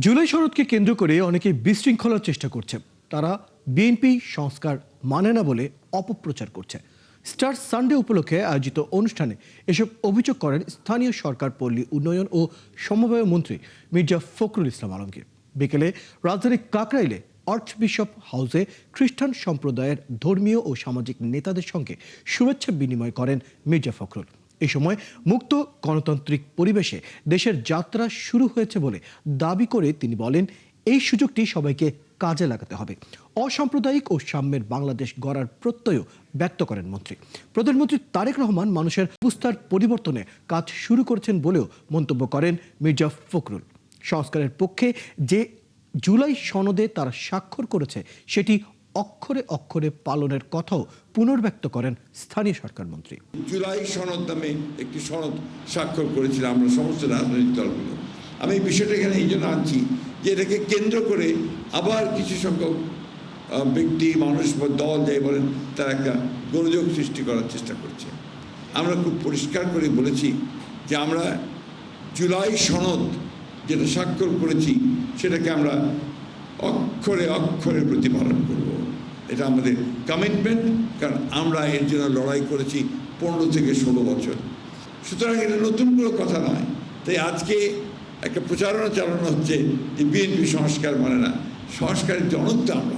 জুলাই সনদকে কেন্দ্র করে অনেকে বিশৃঙ্খলার চেষ্টা করছে। তারা বিএনপি সংস্কার মানে না বলে অপপ্রচার করছে। স্টার সানডে উপলক্ষে আয়োজিত অনুষ্ঠানে এসব অভিযোগ করেন স্থানীয় সরকার, পল্লী উন্নয়ন ও সমবায় মন্ত্রী মির্জা ফখরুল ইসলাম আলমগীর। বিকেলে রাজধানীর কাকরাইলে আর্চবিশপ হাউসে খ্রিস্টান সম্প্রদায়ের ধর্মীয় ও সামাজিক নেতাদের সঙ্গে শুভেচ্ছা বিনিময় করেন মির্জা ফখরুল। এই সময় মুক্ত গণতান্ত্রিক পরিবেশে দেশের যাত্রা শুরু হয়েছে বলে দাবি করে তিনি বলেন, এই সুযোগটি সবাইকে কাজে লাগাতে হবে। অসাম্প্রদায়িক ও সাম্যের বাংলাদেশ গড়ার প্রত্যয় ব্যক্ত করেন মন্ত্রী। প্রধানমন্ত্রী তারেক রহমান মানুষের অবস্থার পরিবর্তনে কাজ শুরু করেছেন বলেও মন্তব্য করেন মির্জা ফখরুল। সংস্কারের পক্ষে যে জুলাই সনদে তারা স্বাক্ষর করেছে সেটি অক্ষরে অক্ষরে পালনের কথাও পুনর্ব্যক্ত করেন স্থানীয় সরকার মন্ত্রী। জুলাই সনদ নামে একটি সনদ স্বাক্ষর করেছিলাম আমরা সমস্ত রাজনৈতিক দলগুলো। আমি বিষয়টা এখানে এই জন্য আনছি যে এটাকে কেন্দ্র করে আবার কিছু সংখ্যক ব্যক্তি, মানুষ বা দল যাই বলেন, তারা একটা গোলযোগ সৃষ্টি করার চেষ্টা করছে। আমরা খুব পরিষ্কার করে বলেছি যে আমরা জুলাই সনদ যেটা স্বাক্ষর করেছি সেটাকে আমরা অক্ষরে অক্ষরে প্রতিপালন করব। এটা আমাদের কমিটমেন্ট, কারণ আমরা এর জন্য লড়াই করেছি 15 থেকে 16 বছর। সুতরাং এটা নতুন কোনো কথা নয়। তাই আজকে একটা প্রচারণা চালানো হচ্ছে যে বিএনপি সংস্কার মানে না। সংস্কারের জনক তো আমরা।